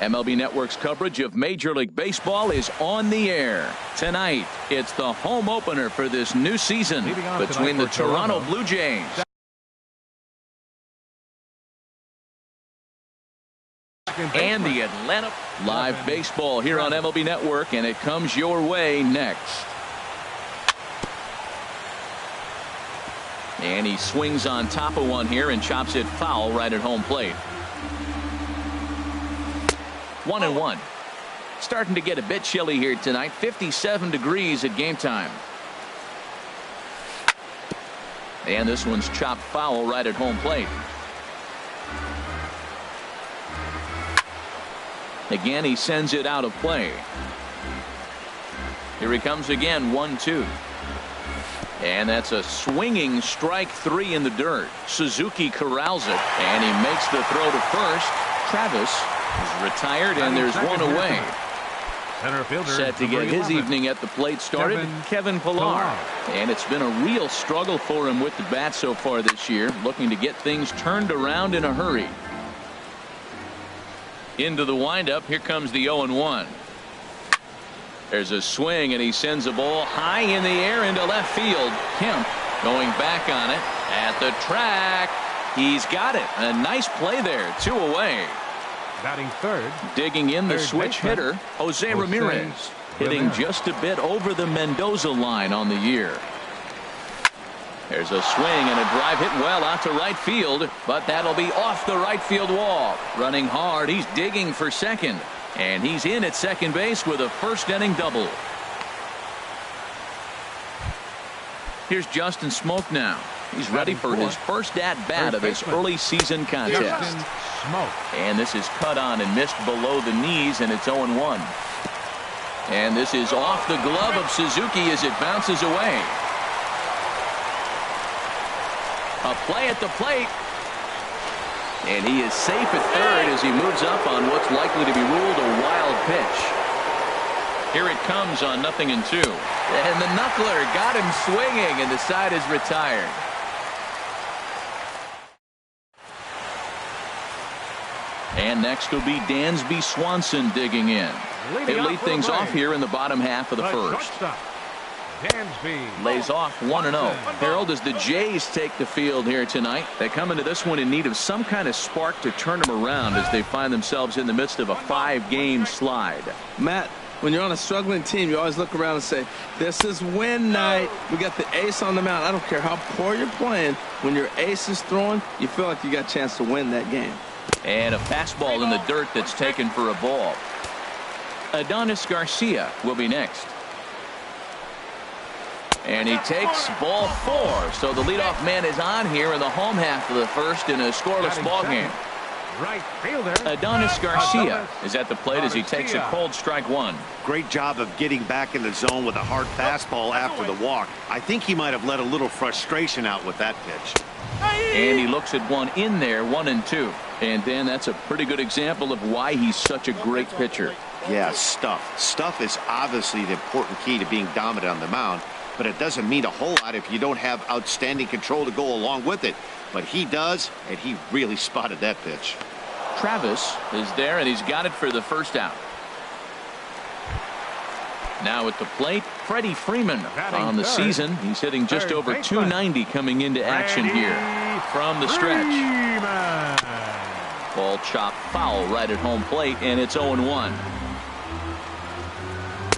MLB Network's coverage of Major League Baseball is on the air. Tonight, it's the home opener for this new season between the Toronto Blue Jays and the Atlanta. Live baseball here on MLB Network, and it comes your way next. And he swings on top of one here and chops it foul right at home plate. 1-1. Starting to get a bit chilly here tonight. 57 degrees at game time. And this one's chopped foul right at home plate. Again, he sends it out of play. Here he comes again, 1-2. And that's a swinging strike three in the dirt. Suzuki corrals it, and he makes the throw to first. Travis is retired, and there's one away. Center fielder set to get his evening at the plate started, Kevin Pillar. And it's been a real struggle for him with the bat so far this year, looking to get things turned around in a hurry. Into the windup, here comes the 0-1. There's a swing, and he sends a ball high in the air into left field. Kemp going back on it at the track. He's got it. A nice play there. 2 away. Batting third. Digging in the switch hitter, Jose Ramirez. Hitting just a bit over the Mendoza line on the year. There's a swing and a drive hit well out to right field, but that'll be off the right field wall. Running hard, he's digging for second. And he's in at second base with a first inning double. Here's Justin Smoak now. He's ready for his first at-bat of this early season contest. And this is cut on and missed below the knees, and it's 0-1. And this is off the glove of Suzuki as it bounces away. A play at the plate. And he is safe at third as he moves up on what's likely to be ruled a wild pitch. Here it comes on 0-2. And the knuckler got him swinging, and the side is retired. And next will be Dansby Swanson digging in. He'll lead things off here in the bottom half of the first. Lays off 1-0. Harold, as the Jays take the field here tonight, they come into this one in need of some kind of spark to turn them around as they find themselves in the midst of a 5-game slide. Matt, when you're on a struggling team, you always look around and say, this is win night. We got the ace on the mound. I don't care how poor you're playing. When your ace is throwing, you feel like you got a chance to win that game. And a fastball in the dirt that's taken for a ball. Adonis Garcia will be next. And he takes ball 4. So the leadoff man is on here in the home half of the first in a scoreless ball game. Right fielder Adonis Garcia is at the plate as he takes a cold strike 1. Great job of getting back in the zone with a hard fastball after the walk. I think he might have let a little frustration out with that pitch. And he looks at one in there, 1-2. And Dan, that's a pretty good example of why he's such a great pitcher. Yeah, stuff. Stuff is obviously the important key to being dominant on the mound. But it doesn't mean a whole lot if you don't have outstanding control to go along with it. But he does, and he really spotted that pitch. Travis is there, and he's got it for the first out. Now at the plate, Freddie Freeman on the season. He's hitting just over 290 coming into action here from the stretch. Ball chopped foul right at home plate, and it's 0-1.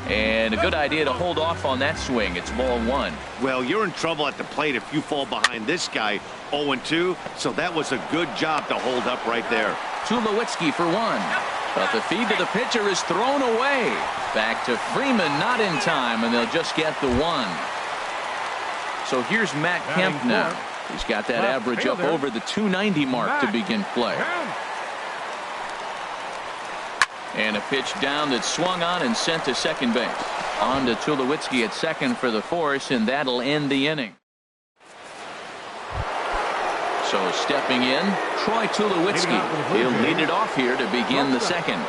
And a good idea to hold off on that swing. It's ball 1. Well, you're in trouble at the plate if you fall behind this guy 0-2. So that was a good job to hold up right there. Tulowitzki for 1. But the feed to the pitcher is thrown away. Back to Freeman, not in time, and they'll just get the 1. So here's Matt Kemp now. He's got that average up over the 290 mark to begin play. And a pitch down that swung on and sent to second base. On to Tulowitzki at second for the force, and that'll end the inning. So stepping in, Troy Tulowitzki. He'll lead it off here to begin the second.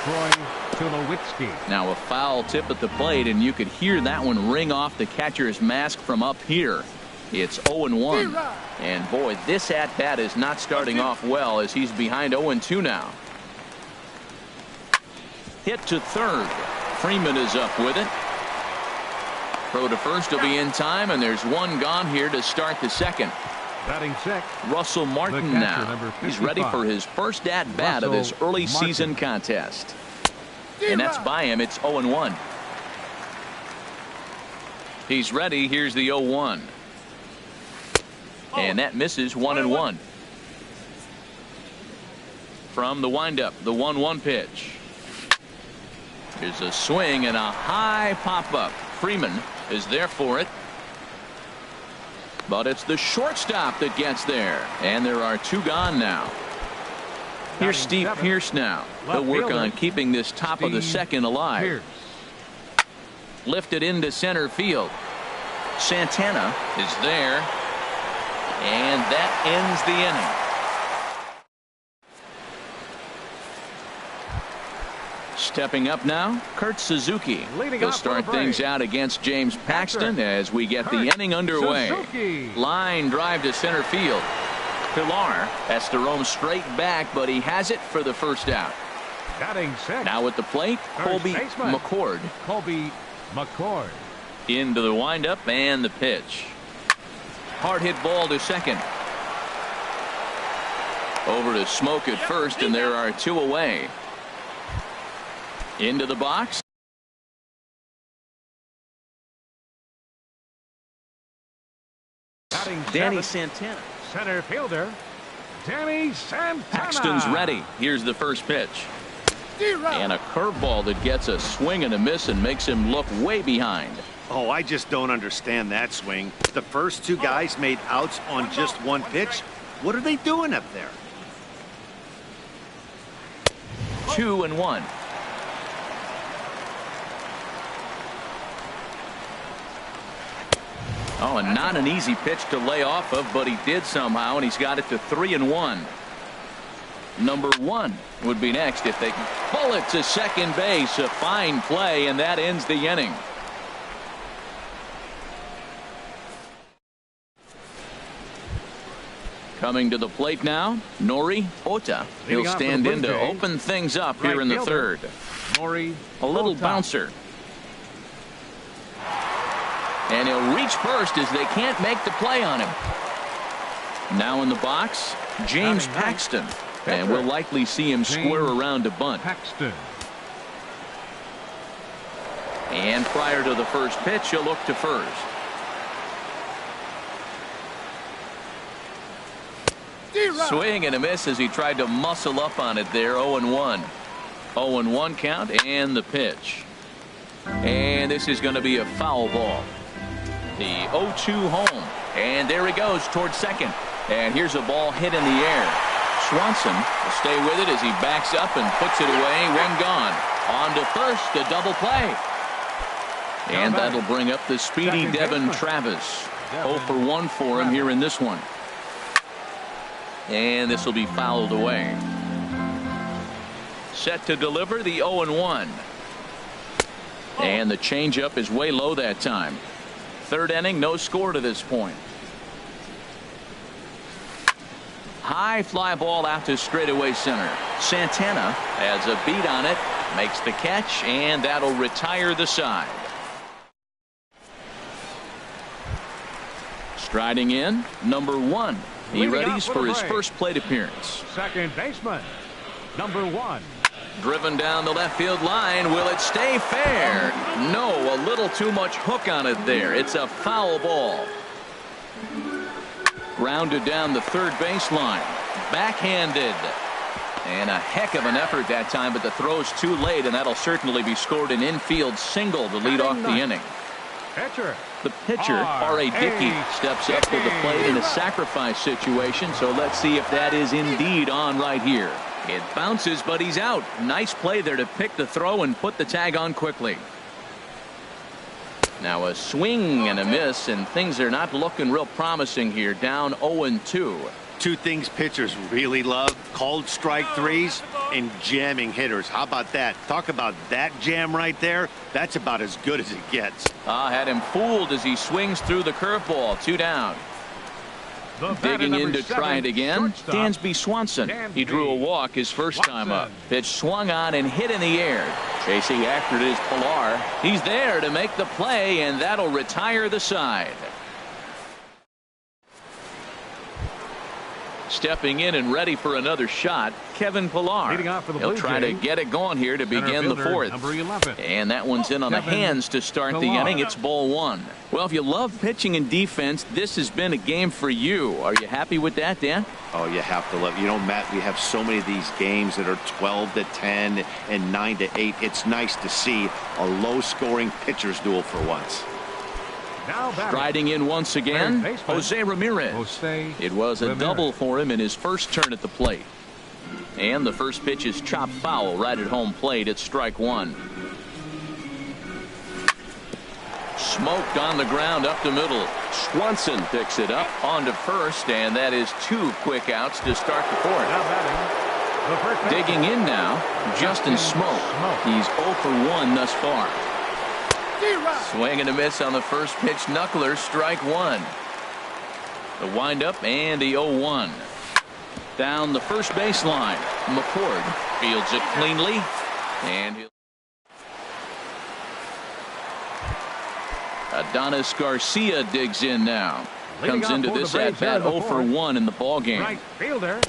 Troy Tulowitzki. Now a foul tip at the plate, and you could hear that one ring off the catcher's mask from up here. It's 0-1. And boy, this at-bat is not starting off well as he's behind 0-2 now. Hit to third. Freeman is up with it. Throw to first will be in time, and there's one gone here to start the second. Batting sixth. Russell Martin catcher, now. number He's ready 55. for his first at-bat of this early season contest. And that's by him. It's 0-1. He's ready. Here's the 0-1. And that misses 1-1. From the windup, the 1-1 pitch. Here's a swing and a high pop-up. Freeman is there for it. But it's the shortstop that gets there. And there are two gone now. Here's Steve Pearce now. He'll work on keeping this top of the second alive. Lifted into center field. Santana is there. And that ends the inning. Stepping up now, Kurt Suzuki. He'll start things out against James Paxton as we get the inning underway. Line drive to center field. Pilar has to roam straight back, but he has it for the first out. Now at the plate, Colby McCord. Into the windup and the pitch. Hard hit ball to second. Over to Smoke at first, and there are two away. Into the box. Danny Santana. Center fielder, Danny Santana. Paxton's ready. Here's the first pitch. And a curveball that gets a swing and a miss and makes him look way behind. Oh, I just don't understand that swing. The first two guys made outs on just one pitch. What are they doing up there? 2-1. Oh, and not an easy pitch to lay off of, but he did somehow, and he's got it to 3-1. Number 1 would be next if they can pull it to second base. A fine play, and that ends the inning. Coming to the plate now, Nori Ota. He'll stand in to open things up here in the third. A little bouncer. And he'll reach first as they can't make the play on him. Now in the box, James Paxton. And we'll likely see him square around to bunt. And prior to the first pitch, he'll look to first. Swing and a miss as he tried to muscle up on it there. 0-1. 0-1 count and the pitch. And this is going to be a foul ball. The 0-2 home. And there he goes towards second. And here's a ball hit in the air. Swanson will stay with it as he backs up and puts it away. One gone. On to first, a double play. And that'll bring up the speedy Devin Travis. 0 for 1 for him here in this one. And this will be fouled away. Set to deliver the 0-1. And the changeup is way low that time. Third inning, no score to this point. High fly ball out to straightaway center. Santana has a beat on it, makes the catch, and that'll retire the side. Striding in, number 1. He readies for his first plate appearance. Second baseman, number 1. Driven down the left field line. Will it stay fair? No, a little too much hook on it there. It's a foul ball. Grounded down the third baseline. Backhanded. And a heck of an effort that time, but the throw's too late, and that'll certainly be scored an infield single to lead off the inning. The pitcher, R.A. Dickey, steps up to the plate in a sacrifice situation, so let's see if that is indeed on right here. It bounces, but he's out. Nice play there to pick the throw and put the tag on quickly. Now a swing and a miss, and things are not looking real promising here. Down 0-2. Two things pitchers really love: called strike threes and jamming hitters. How about that? Talk about that jam right there. That's about as good as it gets. Had him fooled as he swings through the curveball. 2 down. Digging in to try it again, Dansby Swanson. He drew a walk his first time up. Pitch swung on and hit in the air. Chasing after it is Pilar. He's there to make the play, and that'll retire the side. Stepping in and ready for another shot, Kevin Pilar. Leading off for the He'll Blue try to Jays, get it going here to begin the fielder, fourth. number 11. And that one's in on the hands to start the Pilar. inning. It's ball one. Well, if you love pitching and defense, this has been a game for you. Are you happy with that, Dan? Oh, you have to love. You know, Matt, we have so many of these games that are 12-10 and 9-8. It's nice to see a low-scoring pitcher's duel for once. Now batting. Striding in once again, Third baseman, Jose Ramirez. Jose It was a Ramirez. double for him in his first turn at the plate. And the first pitch is chopped foul right at home plate. It's strike one. Smoked on the ground up the middle. Swanson picks it up onto first, and that is two quick outs to start the fourth. Now batting. The first baseman. Digging in now, Justin Smoke. He's 0 for 1 thus far. Swing and a miss on the first pitch. Knuckler, strike one. The windup and the 0-1. Down the first baseline. McCord fields it cleanly. And Adonis Garcia digs in now. Leading Comes off into for the this Braves at bat here in the 0 for fourth. 1 in the ball game. Right fielder.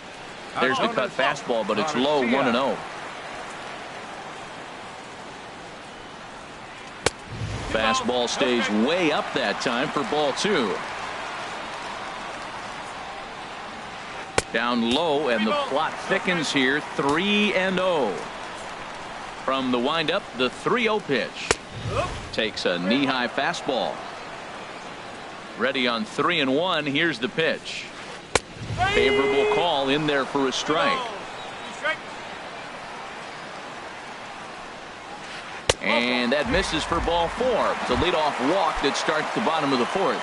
There's the Adonis cut fastball, but it's low, Garcia. 1-0. Fastball stays way up that time for ball two. Down low, and the plot thickens here. 3-0. From the windup, the 3-0 pitch. Takes a knee-high fastball. Ready on 3-1. Here's the pitch. Favorable call in there for a strike. And that misses for ball four. It's a leadoff walk that starts the bottom of the fourth.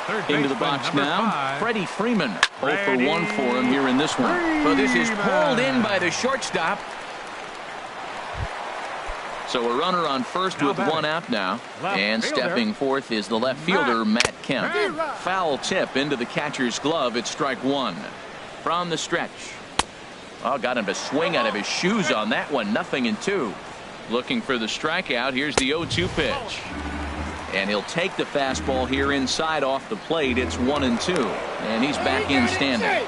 Third Into the baseman, box number now. 5. Freddie Freeman. 0 for 1 for him here in this one. But this is pulled in by the shortstop. So a runner on first with one out now. Left And fielder. stepping forth is the left fielder, Matt Kemp. Foul tip into the catcher's glove. It's strike one. From the stretch. Oh, got him to swing out of his shoes on that one. 0-2. Looking for the strikeout. Here's the 0-2 pitch. And he'll take the fastball here inside off the plate. It's 1-2. And he's back in standing.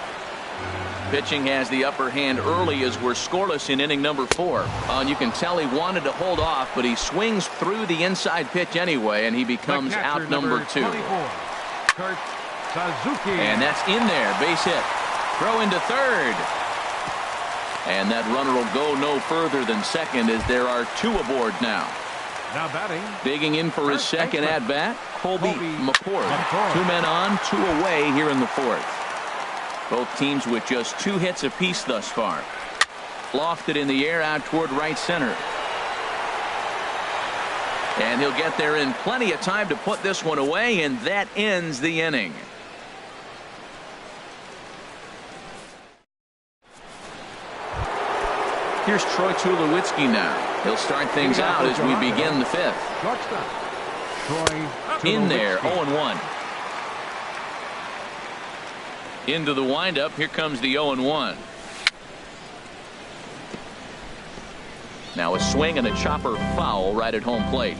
Pitching has the upper hand early as we're scoreless in inning number 4. And you can tell he wanted to hold off, but he swings through the inside pitch anyway, and he becomes out number 2. 24, Kurt Suzuki. And that's in there. Base hit. Throw into third. And that runner will go no further than second as there are 2 aboard now. Now batting. Digging in for his First second baseman, at-bat, Colby McCord. McCord. 2 men on, 2 away here in the fourth. Both teams with just 2 hits apiece thus far. Lofted in the air out toward right center. And he'll get there in plenty of time to put this one away, and that ends the inning. Here's Troy Tulowitzki now. He'll start things out as we begin the 5th. Shortstop. Troy In there, Tulowitzki. 0-1. Into the windup. Here comes the 0-1. Now a swing and a chopper foul right at home plate.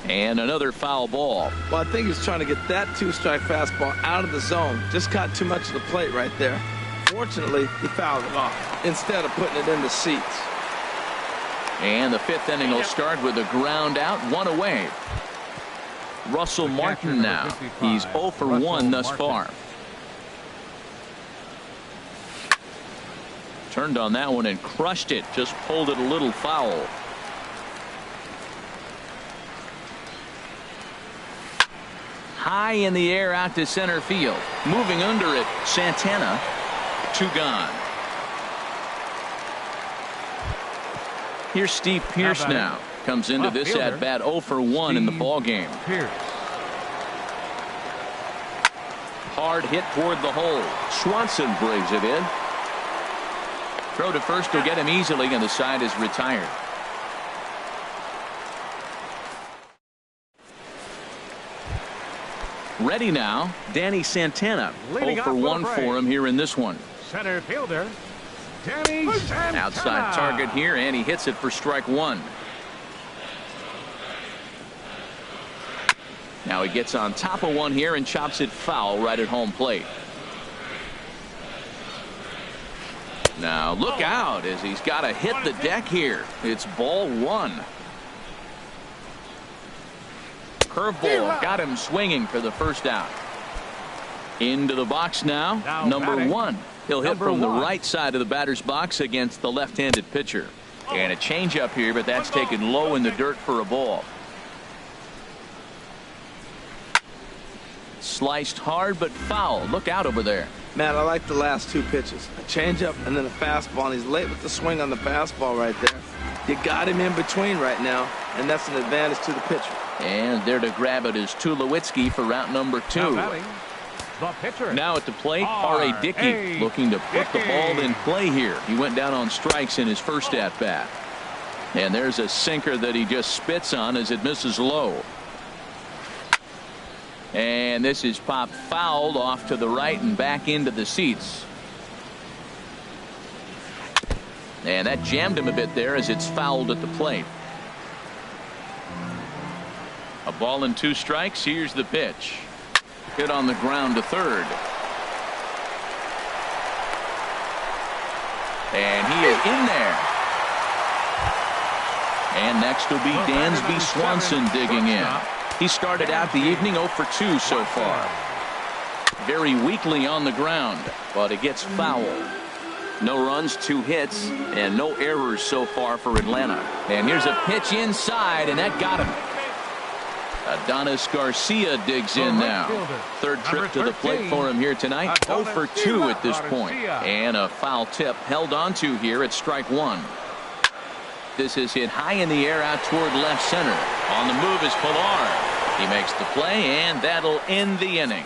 And another foul ball. Well, I think he's trying to get that 2-strike fastball out of the zone. Just caught too much of the plate right there. Fortunately, he fouled it off instead of putting it in the seats. And the 5th inning will start with a ground out, 1 away. Russell Martin now. He's 0 for 1 thus far. Turned on that one and crushed it. Just pulled it a little foul. High in the air out to center field. Moving under it, Santana. 2 gone. Here's Steve Pierce now. Comes into this at bat 0 for 1 in the ball game. Pierce. Hard hit toward the hole. Swanson brings it in. Throw to first will get him easily, and the side is retired. Ready now, Danny Santana. Leading 0 for off 1 for the for him here in this one. Center fielder. Outside target here, and he hits it for strike one. Now he gets on top of one here and chops it foul right at home plate. Now look out as he's got to hit the deck here. It's ball one. Curveball got him swinging for the first out. Into the box now, number one. He'll hit from the right side of the batter's box against the left-handed pitcher. And a changeup here, but that's taken low in the dirt for a ball. Sliced hard but foul. Look out over there. Matt, I like the last two pitches. A changeup and then a fastball, and he's late with the swing on the fastball right there. You got him in between right now, and that's an advantage to the pitcher. And there to grab it is Tulowitzki for route number two. The pitcher. Now at the plate, R.A. Dickey looking to put the ball in play here. He went down on strikes in his first at-bat. And there's a sinker that he just spits on as it misses low. And this is popped fouled off to the right and back into the seats. And that jammed him a bit there as it's fouled at the plate. A ball and two strikes. Here's the pitch. Hit on the ground to third. And he is in there. And next will be Dansby Swanson digging in. He started out the evening 0 for 2 so far. Very weakly on the ground, but it gets fouled. No runs, 2 hits, and no errors so far for Atlanta. And here's a pitch inside, and that got him. Adonis Garcia digs in now. Third trip to the plate for him here tonight. 0 for 2 at this point. And a foul tip held onto here at strike one. This is hit high in the air out toward left center. On the move is Pilar. He makes the play, and that'll end the inning.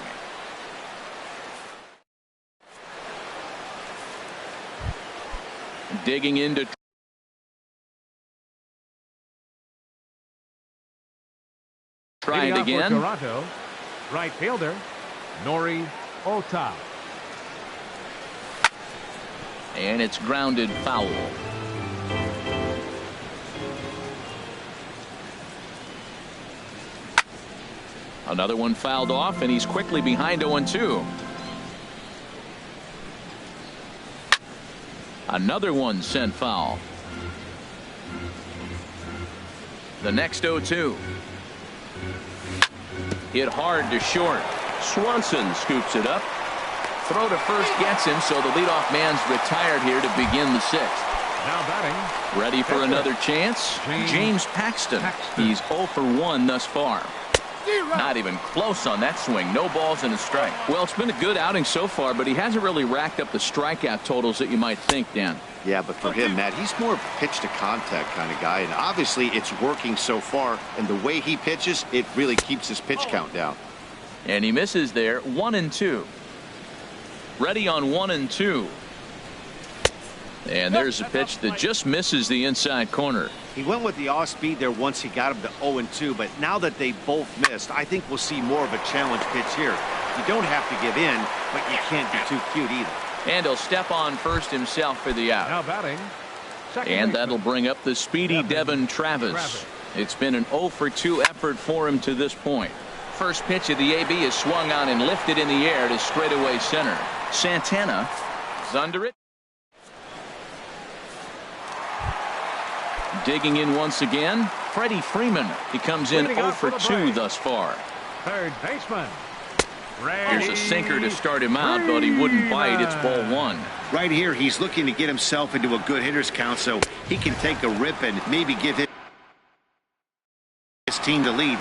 Digging into try it again. Toronto, right fielder Nori Ota. And it's grounded foul. Another one fouled off, and he's quickly behind 0-2. Another one sent foul. The next 0-2. Hit hard to short. Swanson scoops it up. Throw to first gets him, so the leadoff man's retired here to begin the sixth. Now batting. Ready for another chance? James Paxton. He's 0 for 1 thus far. Not even close on that swing. No balls and a strike. Well, it's been a good outing so far, but he hasn't really racked up the strikeout totals that you might think, Dan. Yeah, but for him, Matt, he's more pitch to contact kind of guy, and obviously it's working so far, and the way he pitches, it really keeps his pitch count down. And he misses there. 1-2. Ready on 1-2. And there's a pitch that just misses the inside corner. He went with the off speed there once he got him to 0-2, but now that they both missed, I think we'll see more of a challenge pitch here. You don't have to give in, but you can't be too cute either. And he'll step on first himself for the out. Now batting. And that'll bring up the speedy Devin Travis. It's been an 0 for 2 effort for him to this point. First pitch of the AB is swung on and lifted in the air to straightaway center. Santana is under it. Digging in once again, Freddie Freeman. He comes in 0 for 2 thus far. Third baseman. Here's a sinker to start him out, but he wouldn't bite. It's ball one. Right here, he's looking to get himself into a good hitter's count so he can take a rip and maybe give his team the lead.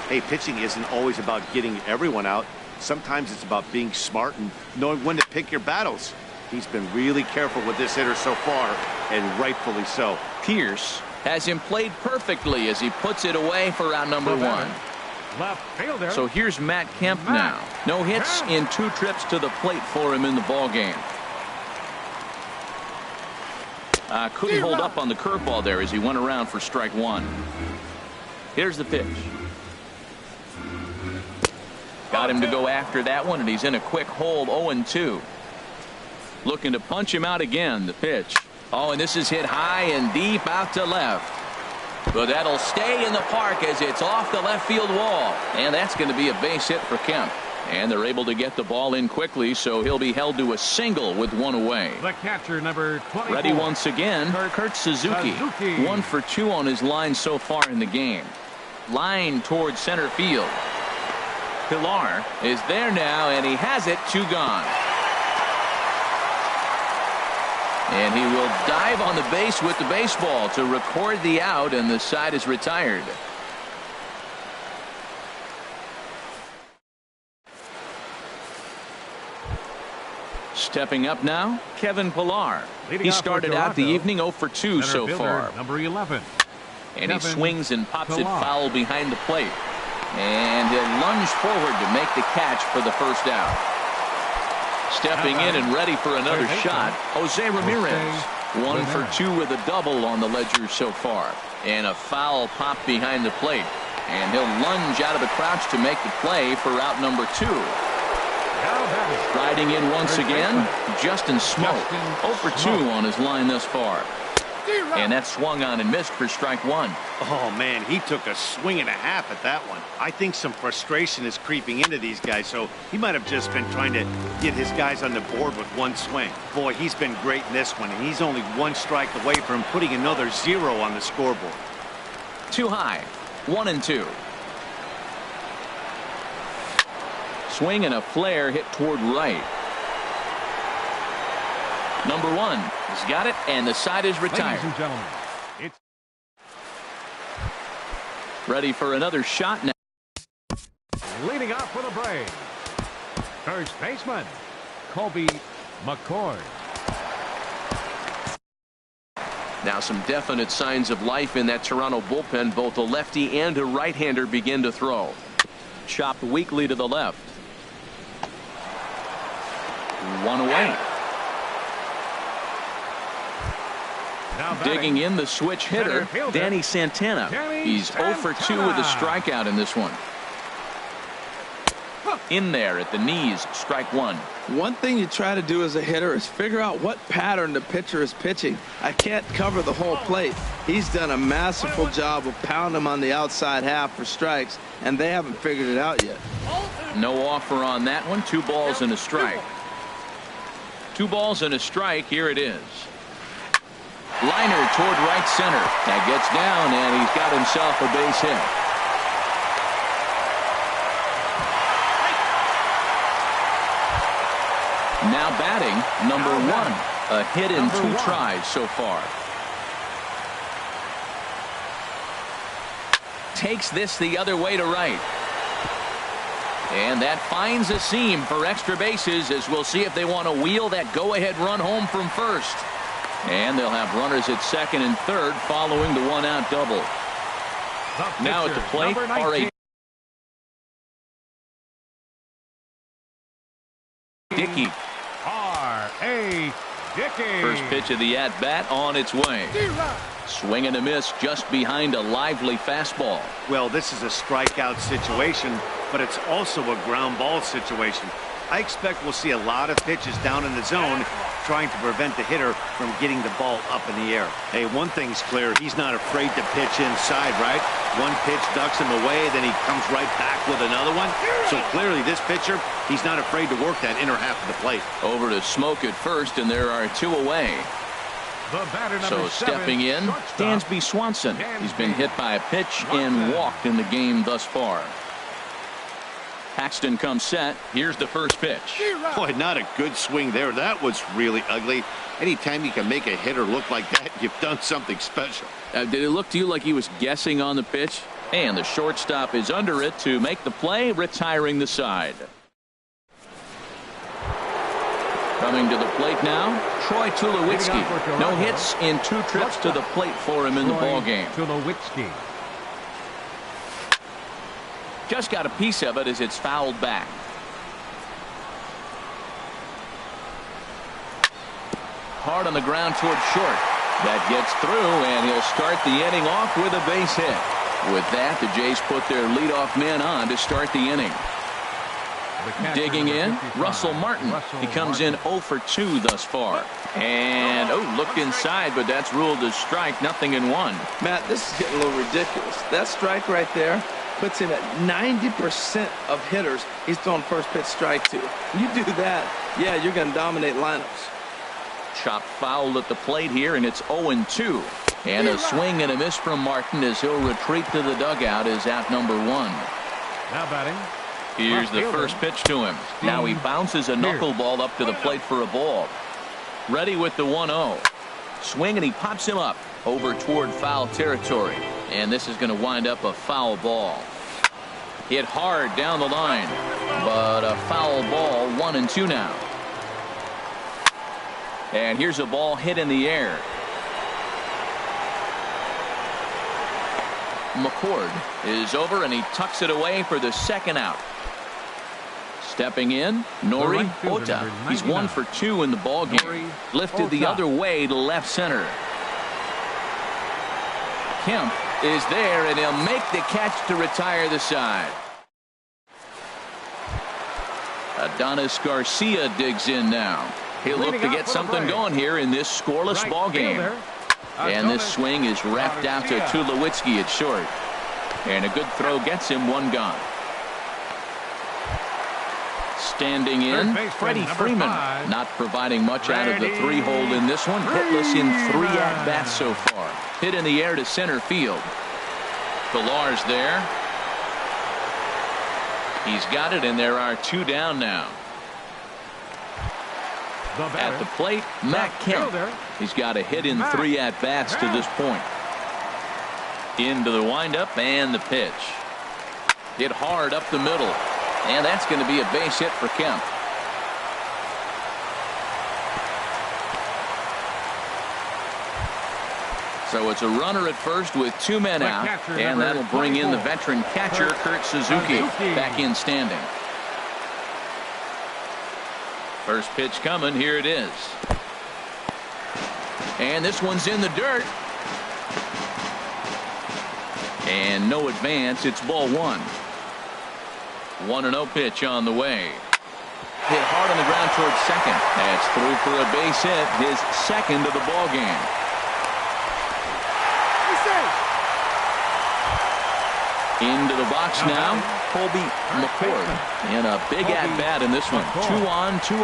Hey, pitching isn't always about getting everyone out. Sometimes it's about being smart and knowing when to pick your battles. He's been really careful with this hitter so far, and rightfully so. Pierce has him played perfectly as he puts it away for round number one. Left fielder. So here's Matt Kemp now. No hits in 2 trips to the plate for him in the ball game. Couldn't hold up on the curveball there as he went around for strike one. Here's the pitch. Got him to go after that one, and he's in a quick hold. 0-2. Looking to punch him out again. The pitch. Oh, and this is hit high and deep out to left. But that'll stay in the park as it's off the left field wall. And that's going to be a base hit for Kemp. And they're able to get the ball in quickly, so he'll be held to a single with one away. The catcher, number 24. Ready once again, Kurt Suzuki. 1 for 2 on his line so far in the game. Line towards center field. Pilar is there now, and he has it. 2 gone. And he will dive on the base with the baseball to record the out, and the side is retired. Stepping up now, Kevin Pilar. He started out the evening 0 for 2 so far. Number 11. And he swings and pops it foul behind the plate. And he'll lunge forward to make the catch for the first out. Stepping in and ready for another shot, Jose Ramirez. 1 for 2 with a double on the ledger so far. And a foul pop behind the plate. And he'll lunge out of the crouch to make the play for out number 2. Riding in once again, Justin Smoke. 0 for 2 on his line thus far. And that swung on and missed for strike 1. Oh, man, he took a swing and a half at that one. I think some frustration is creeping into these guys, so he might have just been trying to get his guys on the board with one swing. Boy, he's been great in this one, and he's only 1 strike away from putting another 0 on the scoreboard. Too high. 1-2. Swing and a flare hit toward right. Number 1. He's got it, and the side is retired. Ladies and gentlemen, it's ready for another shot now. leading off for the Braves. First baseman, Colby McCord. Now some definite signs of life in that Toronto bullpen. Both a lefty and a right-hander begin to throw. Chopped weakly to the left. 1 away. Digging in the switch hitter, Danny Santana. He's 0 for 2 with a strikeout in this one. In there at the knees, strike 1. One thing you try to do as a hitter is figure out what pattern the pitcher is pitching. I can't cover the whole plate. He's done a masterful job of pounding him on the outside half for strikes, and they haven't figured it out yet. No offer on that one. 2 balls and a strike. 2 balls and a strike. Here it is. Liner toward right center. That gets down, and he's got himself a base hit. Now batting, number 1. A hit in 2 tries so far. Takes this the other way to right. And that finds a seam for extra bases, as we'll see if they want to wheel that go-ahead run home from first. And they'll have runners at second and third following the 1-out double. Now at the plate, R.A. Dickey. R.A. Dickey. First pitch of the at-bat on its way. Swing and a miss just behind a lively fastball. Well, this is a strikeout situation, but it's also a ground ball situation. I expect we'll see a lot of pitches down in the zone trying to prevent the hitter from getting the ball up in the air. Hey, one thing's clear. He's not afraid to pitch inside, right? One pitch ducks him away, then he comes right back with another one. So clearly this pitcher, he's not afraid to work that inner half of the plate. Over to Smoke at first, and there are 2 away. So stepping in, Dansby Swanson. He's been hit by a pitch and walked in the game thus far. Paxton comes set. Here's the first pitch. Boy, not a good swing there. That was really ugly. Anytime you can make a hitter look like that, you've done something special. Did it look to you like he was guessing on the pitch? And the shortstop is under it to make the play, retiring the side. Coming to the plate now, Troy Tulowitzki. No hits in 2 trips to the plate for him in the ballgame. Tulowitzki. Just got a piece of it as it's fouled back. Hard on the ground toward short. That gets through, and he'll start the inning off with a base hit. With that, the Jays put their leadoff man on to start the inning. Digging in, Russell Martin. He comes in 0 for 2 thus far. And, looked inside, but that's ruled as strike, nothing in 1. Matt, this is getting a little ridiculous. That strike right there puts him at 90% of hitters he's throwing first pitch strike to. You do that, yeah, you're going to dominate lineups. Chop foul at the plate here, and it's 0-2. And a swing and a miss from Martin as he'll retreat to the dugout is out number 1. Now batting. Here's the first pitch to him. Now he bounces a knuckleball up to the plate for a ball. Ready with the 1-0. Swing, and he pops him up over toward foul territory. And this is going to wind up a foul ball. Hit hard down the line, but a foul ball. 1-2 now. And here's a ball hit in the air. McCord is over, and he tucks it away for the second out. Stepping in, Nori Ota. He's 1 for 2 in the ball game. Lifted the other way to left center. Kemp is there, and he'll make the catch to retire the side. Adonis Garcia digs in now. He'll look to get something going here in this scoreless ball game. And this swing is wrapped out to Tulowitzki at short. And a good throw gets him 1 gone. Standing in, Freddie Freeman, not providing much out of the 3-hole in this one. Hitless in 3 at-bats so far. Hit in the air to center field. Pillar's there. He's got it, and there are 2 down now. At the plate, Matt Kemp. He's got a hit in 3 at-bats to this point. Into the windup and the pitch. Hit hard up the middle. And that's going to be a base hit for Kemp. So it's a runner at first with 2 men out. And that'll bring in the veteran catcher, Kurt Suzuki, back in standing. First pitch coming. Here it is. And this one's in the dirt. And no advance. It's ball 1. 1-0 pitch on the way. Hit hard on the ground towards second. That's through for a base hit. His second of the ball game. Into the box now, Colby McCord. And a big at-bat in this one. 2 on, 2.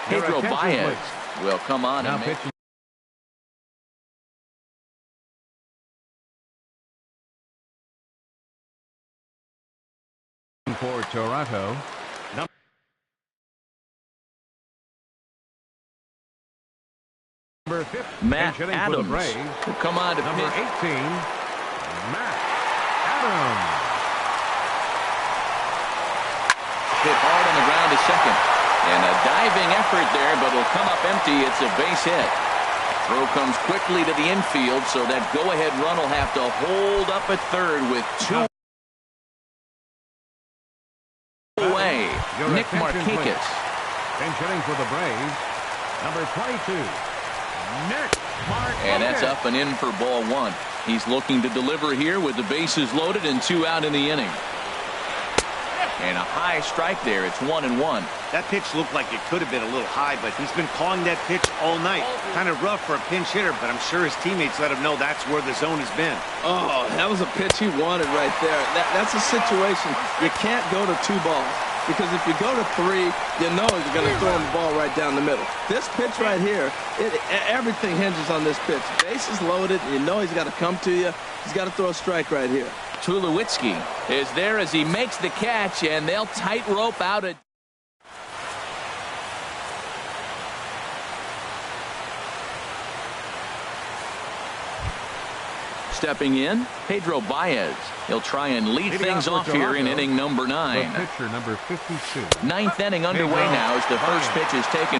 Pedro Baez will come on and make. For Toronto, number 15, Matt Adams will come on to number pitch. 18, Matt Adams. Hit hard on the ground to second. And a diving effort there, but it'll come up empty. It's a base hit. Throw comes quickly to the infield, so that go-ahead run will have to hold up at third with 2 away. Nick Markakis. Pinch hitting for the Braves, number 22, Nick Markakis. And that's up and in for ball 1. He's looking to deliver here with the bases loaded and 2 out in the inning. And a high strike there. It's 1-1. That pitch looked like it could have been a little high, but he's been calling that pitch all night. Kind of rough for a pinch hitter, but I'm sure his teammates let him know that's where the zone has been. Oh, that was a pitch he wanted right there. That's a situation. You can't go to 2 balls, because if you go to 3, you know you're going to throw him the ball right down the middle. This pitch right here, everything hinges on this pitch. Bases loaded, you know he's got to come to you. He's got to throw a strike right here. Tulowitzki is there as he makes the catch, and they'll tightrope out a. Stepping in, Pedro Baez. He'll try and lead things off here in inning number 9. The pitcher, number 52. 9th inning underway now as the first pitch is taken.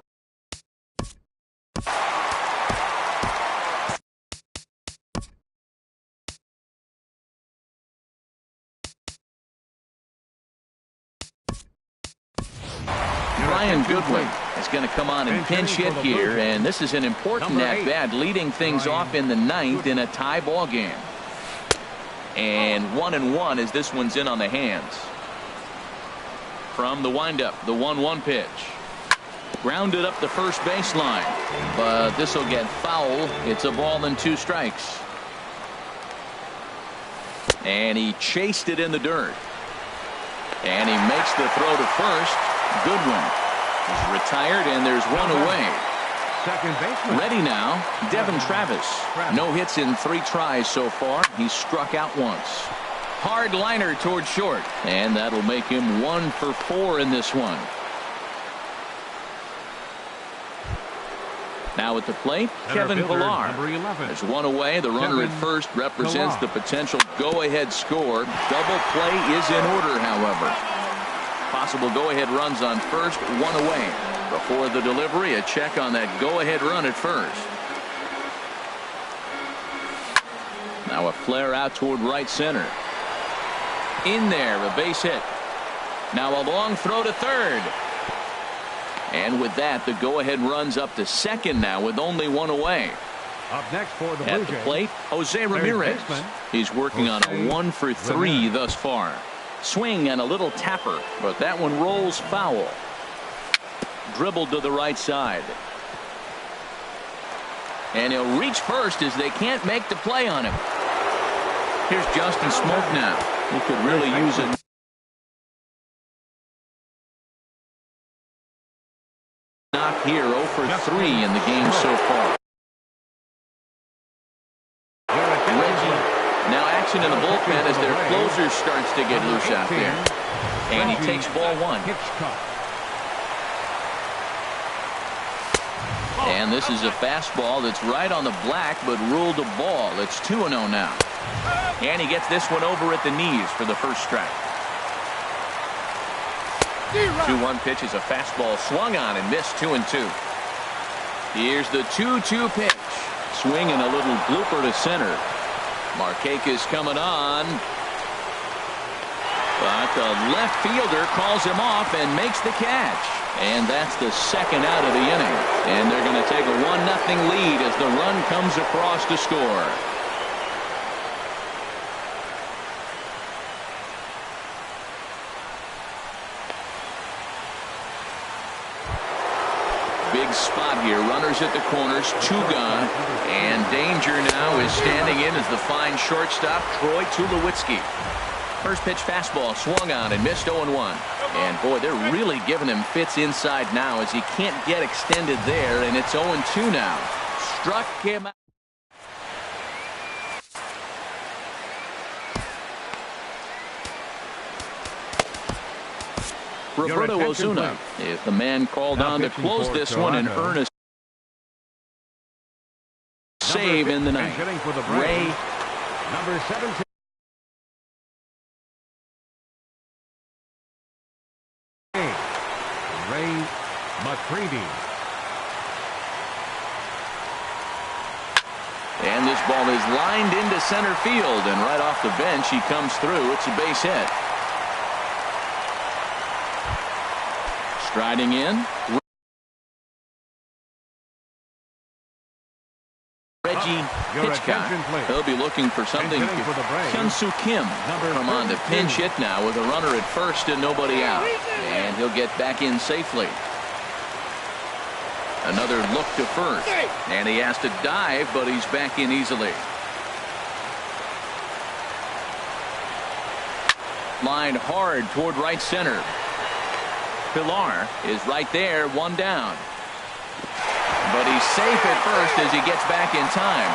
Ryan Goodwin is going to come on and pinch hit here, and this is an important at-bat, leading things off in the 9th in a tie ball game. And 1-1 as this one's in on the hands. From the windup, the 1-1 pitch. Grounded up the first baseline, but this will get foul. It's a ball and 2 strikes. And he chased it in the dirt. And he makes the throw to first. Goodwin is retired, and there's one away. Second baseman. Ready now, Devin Travis. No hits in 3 tries so far. He's struck out once. Hard liner towards short, and that'll make him 1 for 4 in this one. Now at the plate, Kevin Pillar. There's one away. The runner at first represents the potential go-ahead score. Double play is in order, however. Possible go-ahead runs on first, one away. Before the delivery, a check on that go-ahead run at first. Now a flare out toward right center. In there, a base hit. Now a long throw to third. And with that, the go-ahead runs up to second now with only one away. Up next for the At the plate, Jose Ramirez. He's working on a 1 for 3 thus far. Swing and a little tapper, but that one rolls foul. Dribbled to the right side. And he'll reach first as they can't make the play on him. Here's Justin Smoke now. He could really use it. Knock here, 0 for 3 in the game so far. Reggie, now action in the bullpen as their closer starts to get loose out there. And he takes ball 1. And this is a fastball that's right on the black but ruled a ball. It's 2-0 now. And he gets this one over at the knees for the first strike. 2-1 pitch is a fastball swung on and missed. 2-2. Here's the 2-2 pitch. Swing and a little blooper to center. Markakis coming on. But the left fielder calls him off and makes the catch. And that's the second out of the inning. And they're going to take a 1-0 lead as the run comes across to score. Big spot here. Runners at the corners, 2 gone. And danger now is standing in as the fine shortstop, Troy Tulowitzki. First pitch fastball swung on and missed. 0-1. And boy, they're really giving him fits inside now as he can't get extended there, and it's 0-2 now. Struck him out. Roberto Ozuna is the man called on to close this one in earnest. Save in the ninth. Ray. Number 17. Ray McCready. And this ball is lined into center field, and right off the bench he comes through. It's a base hit. Striding in, Reggie Hitchcock. He'll be looking for something. Hyun-Soo Kim come on to pinch hit now with a runner at first and nobody out. And he'll get back in safely. Another look to first. And he has to dive, but he's back in easily. Lined hard toward right center. Pillar is right there, 1 down. But he's safe at first as he gets back in time.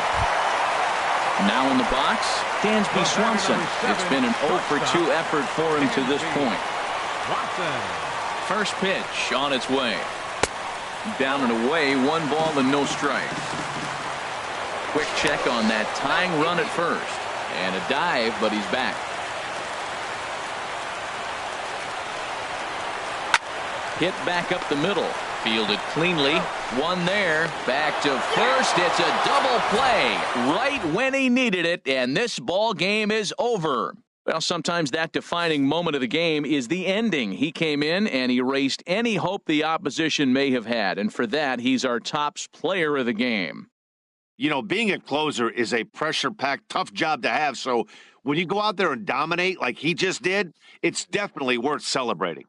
Now in the box, Dansby Swanson. It's been an 0 for 2 effort for him to this point. First pitch on its way. Down and away, 1 ball and no strikes. Quick check on that tying run at first. And a dive, but he's back. Hit back up the middle. Fielded cleanly. 1 there. Back to first. It's a double play right when he needed it, and this ball game is over. Well, sometimes that defining moment of the game is the ending. He came in and erased any hope the opposition may have had, and for that, he's our top player of the game. You know, being a closer is a pressure-packed, tough job to have, so when you go out there and dominate like he just did, it's definitely worth celebrating.